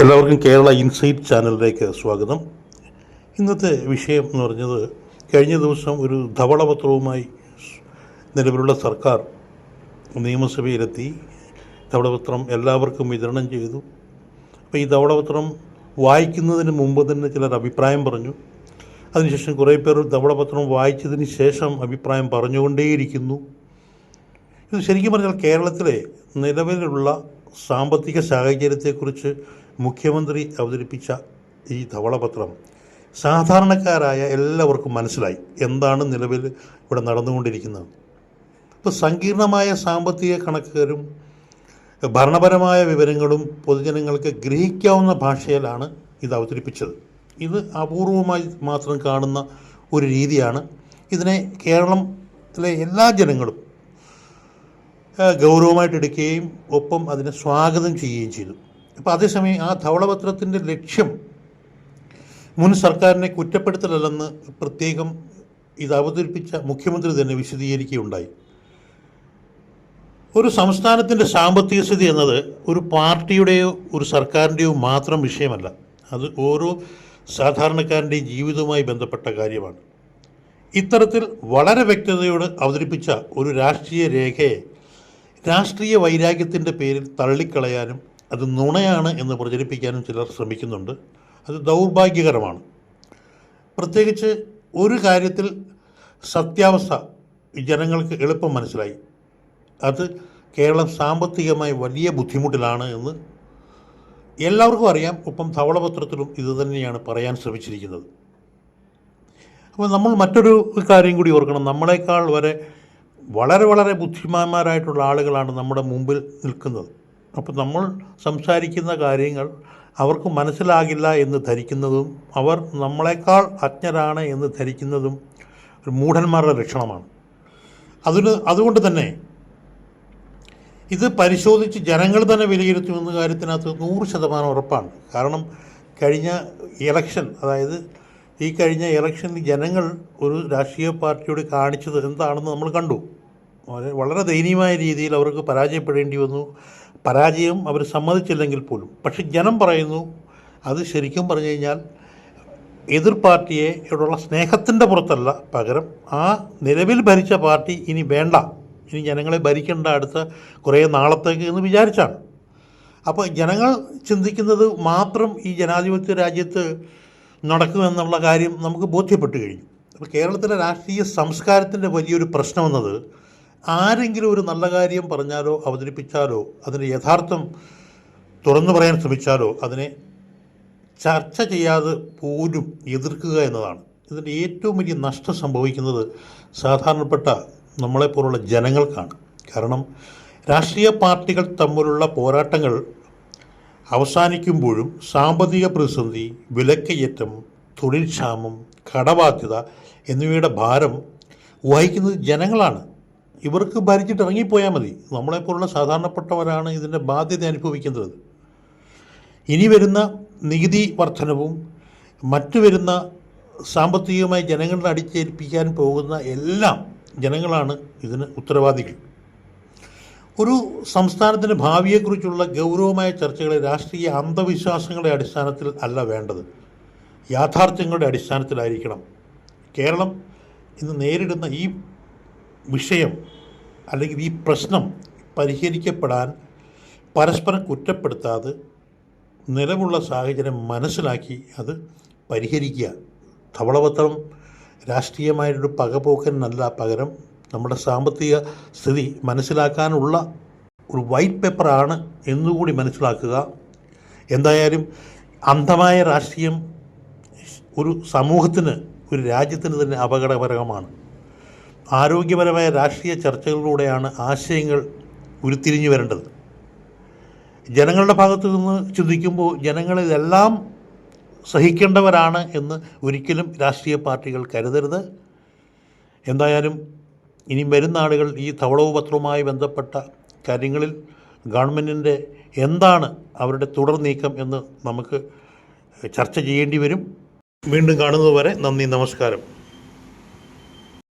എല്ലാവർക്കും കേരള ഇൻസൈറ്റ് ചാനലിലേക്ക് സ്വാഗതം. ഇന്നത്തെ വിഷയം എന്ന് പറഞ്ഞത്, കഴിഞ്ഞ ദിവസം ഒരു ധവളപത്രവുമായി നിലവിലുള്ള സർക്കാർ നിയമസഭയിലെത്തി. ധവളപത്രം എല്ലാവർക്കും വിതരണം ചെയ്തു. അപ്പോൾ ഈ ധവളപത്രം വായിക്കുന്നതിന് മുമ്പ് തന്നെ ചിലർ അഭിപ്രായം പറഞ്ഞു. അതിനുശേഷം കുറേ പേർ ധവളപത്രം വായിച്ചതിന് ശേഷം അഭിപ്രായം പറഞ്ഞുകൊണ്ടേയിരിക്കുന്നു. ഇത് ശരിക്കും പറഞ്ഞാൽ കേരളത്തിലെ നിലവിലുള്ള സാമ്പത്തിക സാഹചര്യത്തെക്കുറിച്ച് മുഖ്യമന്ത്രി അവതരിപ്പിച്ച ഈ ധവളപത്രം സാധാരണക്കാരായ എല്ലാവർക്കും മനസ്സിലായി എന്താണ് നിലവിൽ ഇവിടെ നടന്നുകൊണ്ടിരിക്കുന്നത്. ഇപ്പോൾ സങ്കീർണമായ സാമ്പത്തിക കണക്കുകളും ഭരണപരമായ വിവരങ്ങളും പൊതുജനങ്ങൾക്ക് ഗ്രഹിക്കാവുന്ന ഭാഷയിലാണ് ഇത് അവതരിപ്പിച്ചത്. ഇത് അപൂർവമായി മാത്രം കാണുന്ന ഒരു രീതിയാണ്. ഇതിനെ കേരളത്തിലെ എല്ലാ ജനങ്ങളും ഗൗരവമായിട്ട് എടുക്കുകയും ഒപ്പം അതിനെ സ്വാഗതം ചെയ്യുകയും ചെയ്തു. അപ്പോൾ അതേസമയം ആ ധവളപത്രത്തിൻ്റെ ലക്ഷ്യം മുൻ സർക്കാരിനെ കുറ്റപ്പെടുത്തലല്ലെന്ന് പ്രത്യേകം ഇത് അവതരിപ്പിച്ച മുഖ്യമന്ത്രി തന്നെ വിശദീകരിക്കുകയുണ്ടായി. ഒരു സംസ്ഥാനത്തിൻ്റെ സാമ്പത്തിക സ്ഥിതി എന്നത് ഒരു പാർട്ടിയുടെയോ ഒരു സർക്കാരിൻ്റെയോ മാത്രം വിഷയമല്ല. അത് ഓരോ സാധാരണക്കാരൻ്റെയും ജീവിതവുമായി ബന്ധപ്പെട്ട കാര്യമാണ്. ഇത്തരത്തിൽ വളരെ വ്യക്തതയോട് അവതരിപ്പിച്ച ഒരു രാഷ്ട്രീയ രേഖയെ രാഷ്ട്രീയ വൈരാഗ്യത്തിൻ്റെ പേരിൽ തള്ളിക്കളയാനും അത് നുണയാണ് എന്ന് പ്രചരിപ്പിക്കാനും ചിലർ ശ്രമിക്കുന്നുണ്ട്. അത് ദൗർഭാഗ്യകരമാണ്. പ്രത്യേകിച്ച് ഒരു കാര്യത്തിൽ സത്യാവസ്ഥ ജനങ്ങൾക്ക് എളുപ്പം മനസ്സിലായി. അത് കേരളം സാമ്പത്തികമായി വലിയ ബുദ്ധിമുട്ടിലാണ് എന്ന് എല്ലാവർക്കും അറിയാം. ഒപ്പം ധവളപത്രത്തിലും ഇത് തന്നെയാണ് പറയാൻ ശ്രമിച്ചിരിക്കുന്നത്. അപ്പോൾ നമ്മൾ മറ്റൊരു കാര്യം കൂടി ഓർക്കണം. നമ്മളെക്കാൾ വളരെ ബുദ്ധിമാന്മാരായിട്ടുള്ള ആളുകളാണ് നമ്മുടെ മുമ്പിൽ നിൽക്കുന്നത്. അപ്പോൾ നമ്മൾ സംസാരിക്കുന്ന കാര്യങ്ങൾ അവർക്ക് മനസ്സിലാകില്ല എന്ന് ധരിക്കുന്നതും അവർ നമ്മളെക്കാൾ അജ്ഞരാണ് എന്ന് ധരിക്കുന്നതും ഒരു മൂഢന്മാരുടെ ലക്ഷണമാണ്. അതുകൊണ്ട് തന്നെ ഇത് പരിശോധിച്ച് ജനങ്ങൾ തന്നെ വിലയിരുത്തുമെന്ന കാര്യത്തിനകത്ത് 100% ഉറപ്പാണ്. കാരണം കഴിഞ്ഞ ഇലക്ഷൻ, അതായത് ഈ കഴിഞ്ഞ ഇലക്ഷനിൽ ജനങ്ങൾ ഒരു രാഷ്ട്രീയ പാർട്ടിയോട് കാണിച്ചത് എന്താണെന്ന് നമ്മൾ കണ്ടു. വളരെ ദയനീയമായ രീതിയിൽ അവർക്ക് പരാജയപ്പെടേണ്ടി വന്നു. പരാജയം അവർ സമ്മതിച്ചില്ലെങ്കിൽ പോലും. പക്ഷെ ജനം പറയുന്നു, അത് ശരിക്കും പറഞ്ഞു കഴിഞ്ഞാൽ എതിർ പാർട്ടിയോടുള്ള സ്നേഹത്തിൻ്റെ പുറത്തല്ല, പകരം ആ നിലവിൽ ഭരിച്ച പാർട്ടി ഇനി വേണ്ട, ഇനി ജനങ്ങളെ ഭരിക്കേണ്ട അടുത്ത കുറേ നാളത്തേക്ക് എന്ന് വിചാരിച്ചാണ്. അപ്പോൾ ജനങ്ങൾ ചിന്തിക്കുന്നത് മാത്രം ഈ ജനാധിപത്യ രാജ്യത്ത് നടക്കുമെന്നുള്ള കാര്യം നമുക്ക് ബോധ്യപ്പെട്ടു കഴിഞ്ഞു. അപ്പോൾ കേരളത്തിലെ രാഷ്ട്രീയ സംസ്കാരത്തിൻ്റെ വലിയൊരു പ്രശ്നമെന്നത്, ആരെങ്കിലും ഒരു നല്ല കാര്യം പറഞ്ഞാലോ അവതരിപ്പിച്ചാലോ അതിൻ്റെ യഥാർത്ഥം തുറന്നു പറയാൻ ശ്രമിച്ചാലോ അതിനെ ചർച്ച ചെയ്യാതെ പോലും എതിർക്കുക എന്നതാണ്. ഇതിൻ്റെ ഏറ്റവും വലിയ നഷ്ടം സംഭവിക്കുന്നത് സാധാരണപ്പെട്ട നമ്മളെപ്പോലുള്ള ജനങ്ങൾക്കാണ്. കാരണം രാഷ്ട്രീയ പാർട്ടികൾ തമ്മിലുള്ള പോരാട്ടങ്ങൾ അവസാനിക്കുമ്പോഴും സാമ്പത്തിക പ്രതിസന്ധി, വിലക്കയറ്റം, തൊഴിൽ ക്ഷാമം, കടബാധ്യത എന്നിവയുടെ ഭാരം വഹിക്കുന്നത് ജനങ്ങളാണ്. ഇവർക്ക് ഭരിച്ചിട്ട് ഇറങ്ങിപ്പോയാൽ മതി. നമ്മളെപ്പോലുള്ള സാധാരണപ്പെട്ടവരാണ് ഇതിൻ്റെ ബാധ്യത അനുഭവിക്കുന്നത്. ഇനി വരുന്ന നികുതി വർധനവും മറ്റു വരുന്ന സാമ്പത്തികമായി ജനങ്ങളുടെ അടിച്ചേൽപ്പിക്കാൻ പോകുന്ന എല്ലാം ജനങ്ങളാണ് ഇതിന് ഉത്തരവാദികൾ. ഒരു സംസ്ഥാനത്തിൻ്റെ ഭാവിയെക്കുറിച്ചുള്ള ഗൗരവമായ ചർച്ചകളെ രാഷ്ട്രീയ അന്ധവിശ്വാസങ്ങളുടെ അടിസ്ഥാനത്തിൽ അല്ല വേണ്ടത്, യാഥാർത്ഥ്യങ്ങളുടെ അടിസ്ഥാനത്തിലായിരിക്കണം. കേരളം ഇന്ന് നേരിടുന്ന ഈ വിഷയം അല്ലെങ്കിൽ ഈ പ്രശ്നം പരിഹരിക്കപ്പെടാൻ പരസ്പരം കുറ്റപ്പെടുത്താതെ നിലവിലുള്ള സാഹചര്യം മനസ്സിലാക്കി അത് പരിഹരിക്കുക. ധവളപത്രം രാഷ്ട്രീയമായൊരു പകപോക്കനല്ല, പകരം നമ്മുടെ സാമ്പത്തിക സ്ഥിതി മനസ്സിലാക്കാനുള്ള ഒരു വൈറ്റ് പേപ്പറാണ് എന്നുകൂടി മനസ്സിലാക്കുക. എന്തായാലും അന്ധമായ രാഷ്ട്രീയം ഒരു സമൂഹത്തിന്, ഒരു രാജ്യത്തിന് തന്നെ അപകടകരമാണ്. ആരോഗ്യപരമായ രാഷ്ട്രീയ ചർച്ചകളിലൂടെയാണ് ആശയങ്ങൾ ഉരുത്തിരിഞ്ഞു വരേണ്ടത്. ജനങ്ങളുടെ ഭാഗത്തു നിന്ന് ചിന്തിക്കുമ്പോൾ ജനങ്ങൾ ഇതെല്ലാം സഹിക്കേണ്ടവരാണ് എന്ന് ഒരിക്കലും രാഷ്ട്രീയ പാർട്ടികൾ കരുതരുത്. എന്തായാലും ഇനി വരുന്ന ആളുകൾ ഈ ധവളപത്രവുമായി ബന്ധപ്പെട്ട കാര്യങ്ങളിൽ ഗവൺമെൻറ്റിൻ്റെ എന്താണ് അവരുടെ തുടർ നീക്കം എന്ന് നമുക്ക് ചർച്ച ചെയ്യേണ്ടി വരും. വീണ്ടും കാണുന്നതുവരെ നന്ദി, നമസ്കാരം.